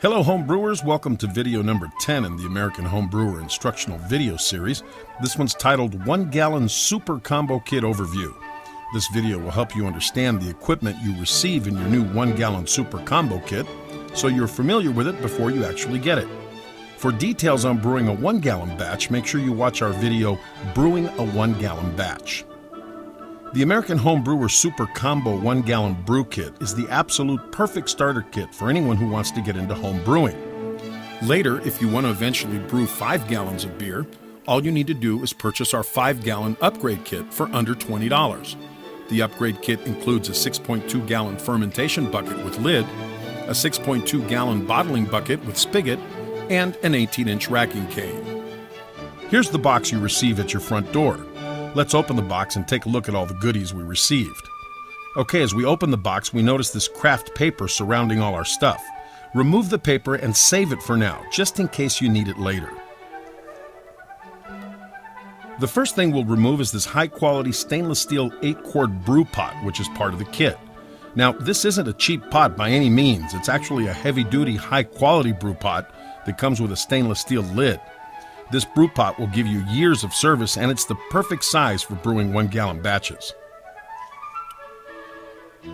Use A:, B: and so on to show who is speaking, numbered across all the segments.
A: Hello home brewers, welcome to video number 10 in the American Home Brewer instructional video series. This one's titled 1 Gallon Super Combo Kit Overview. This video will help you understand the equipment you receive in your new 1 Gallon Super Combo Kit so you're familiar with it before you actually get it. For details on brewing a 1 gallon batch, make sure you watch our video, Brewing a 1 Gallon Batch. The American Home Brewer Super Combo 1 Gallon Brew Kit is the absolute perfect starter kit for anyone who wants to get into home brewing. Later, if you want to eventually brew 5 gallons of beer, all you need to do is purchase our 5 gallon upgrade kit for under $20. The upgrade kit includes a 6.2 gallon fermentation bucket with lid, a 6.2 gallon bottling bucket with spigot, and an 18-inch racking cane. Here's the box you receive at your front door. Let's open the box and take a look at all the goodies we received. Okay, as we open the box, we notice this craft paper surrounding all our stuff. Remove the paper and save it for now, just in case you need it later. The first thing we'll remove is this high-quality stainless steel 8-quart brew pot, which is part of the kit. Now, this isn't a cheap pot by any means. It's actually a heavy-duty, high-quality brew pot that comes with a stainless steel lid. This brew pot will give you years of service, and it's the perfect size for brewing 1 gallon batches.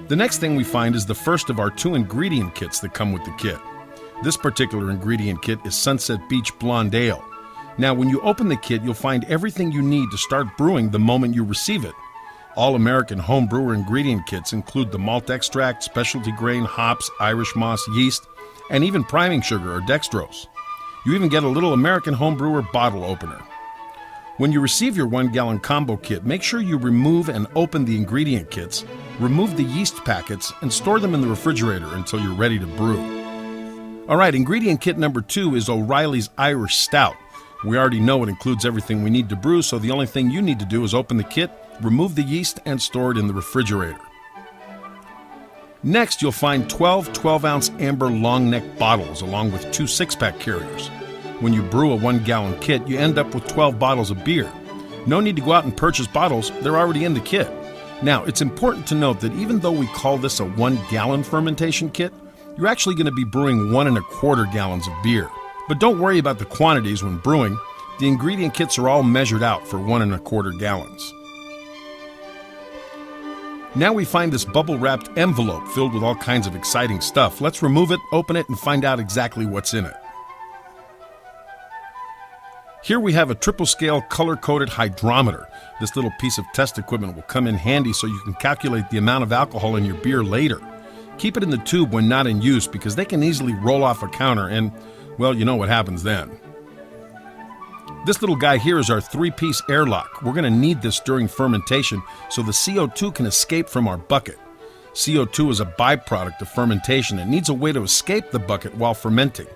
A: The next thing we find is the first of our 2 ingredient kits that come with the kit. This particular ingredient kit is Sunset Beach Blonde Ale. Now, when you open the kit, you'll find everything you need to start brewing the moment you receive it. All American Home Brewer ingredient kits include the malt extract, specialty grain, hops, Irish moss, yeast, and even priming sugar or dextrose. You even get a little American Home Brewer bottle opener. When you receive your 1 gallon combo kit, make sure you remove and open the ingredient kits, remove the yeast packets, and store them in the refrigerator until you're ready to brew. Alright, ingredient kit number 2 is O'Reilly's Irish Stout. We already know it includes everything we need to brew, so the only thing you need to do is open the kit, remove the yeast, and store it in the refrigerator. Next, you'll find 12 12-ounce amber long neck bottles along with 2 6-pack carriers. When you brew a 1 gallon kit, you end up with 12 bottles of beer. No need to go out and purchase bottles, they're already in the kit. Now, it's important to note that even though we call this a 1 gallon fermentation kit, you're actually going to be brewing 1 1/4 gallons of beer. But don't worry about the quantities when brewing. The ingredient kits are all measured out for 1 1/4 gallons. Now we find this bubble-wrapped envelope filled with all kinds of exciting stuff. Let's remove it, open it, and find out exactly what's in it. Here we have a triple-scale color-coded hydrometer. This little piece of test equipment will come in handy so you can calculate the amount of alcohol in your beer later. Keep it in the tube when not in use because they can easily roll off a counter and, well, you know what happens then. This little guy here is our 3-piece airlock. We're going to need this during fermentation so the CO2 can escape from our bucket. CO2 is a byproduct of fermentation and needs a way to escape the bucket while fermenting.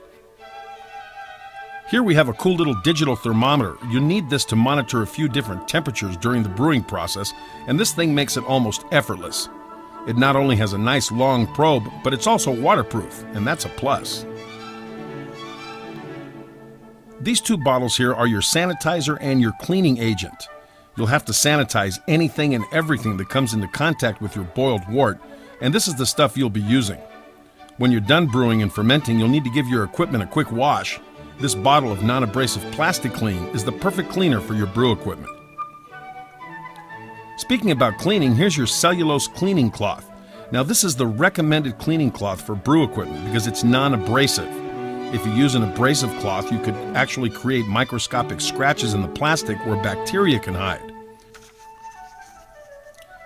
A: Here we have a cool little digital thermometer. You need this to monitor a few different temperatures during the brewing process, and this thing makes it almost effortless. It not only has a nice long probe, but it's also waterproof, and that's a plus. These 2 bottles here are your sanitizer and your cleaning agent. You'll have to sanitize anything and everything that comes into contact with your boiled wort, and this is the stuff you'll be using. When you're done brewing and fermenting, you'll need to give your equipment a quick wash. This bottle of non-abrasive plastic clean is the perfect cleaner for your brew equipment. Speaking about cleaning, here's your cellulose cleaning cloth. Now this is the recommended cleaning cloth for brew equipment because it's non-abrasive. If you use an abrasive cloth, you could actually create microscopic scratches in the plastic where bacteria can hide.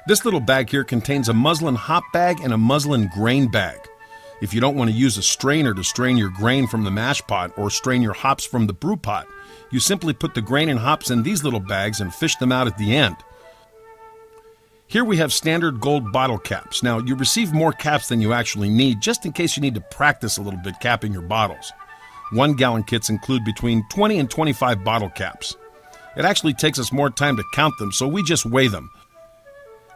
A: This little bag here contains a muslin hop bag and a muslin grain bag. If you don't want to use a strainer to strain your grain from the mash pot or strain your hops from the brew pot, you simply put the grain and hops in these little bags and fish them out at the end. Here we have standard gold bottle caps. Now, you receive more caps than you actually need, just in case you need to practice a little bit capping your bottles. 1 gallon kits include between 20 and 25 bottle caps. It actually takes us more time to count them, so we just weigh them.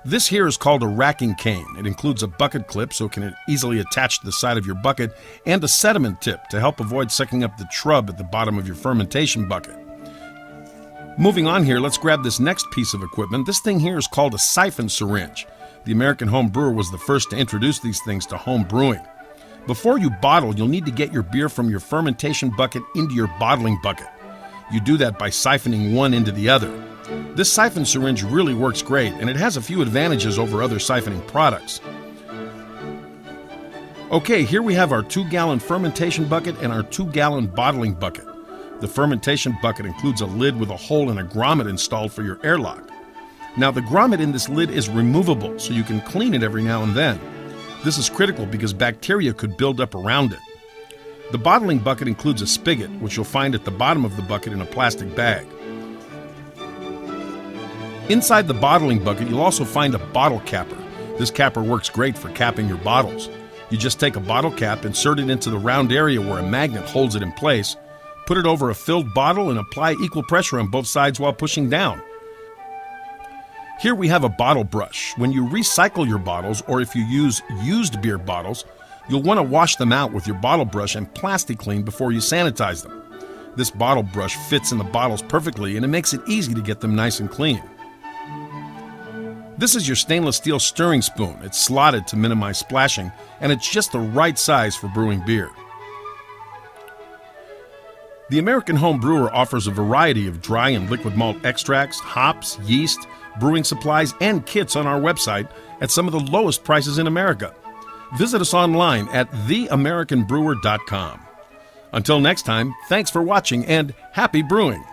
A: This here is called a racking cane. It includes a bucket clip so it can easily attach to the side of your bucket and a sediment tip to help avoid sucking up the shrub at the bottom of your fermentation bucket. Moving on here, let's grab this next piece of equipment. This thing here is called a siphon syringe. The American Home Brewer was the first to introduce these things to home brewing. Before you bottle, you'll need to get your beer from your fermentation bucket into your bottling bucket. You do that by siphoning one into the other. This siphon syringe really works great, and it has a few advantages over other siphoning products. Okay, here we have our 2-gallon fermentation bucket and our 2-gallon bottling bucket. The fermentation bucket includes a lid with a hole and a grommet installed for your airlock. Now, the grommet in this lid is removable, so you can clean it every now and then. This is critical because bacteria could build up around it. The bottling bucket includes a spigot, which you'll find at the bottom of the bucket in a plastic bag. Inside the bottling bucket, you'll also find a bottle capper. This capper works great for capping your bottles. You just take a bottle cap, insert it into the round area where a magnet holds it in place, put it over a filled bottle, and apply equal pressure on both sides while pushing down. Here we have a bottle brush. When you recycle your bottles, or if you use used beer bottles, you'll want to wash them out with your bottle brush and plastic clean before you sanitize them. This bottle brush fits in the bottles perfectly, and it makes it easy to get them nice and clean. This is your stainless steel stirring spoon. It's slotted to minimize splashing, and it's just the right size for brewing beer. The American Home Brewer offers a variety of dry and liquid malt extracts, hops, yeast, brewing supplies, and kits on our website at some of the lowest prices in America. Visit us online at theamericanbrewer.com. Until next time, thanks for watching and happy brewing!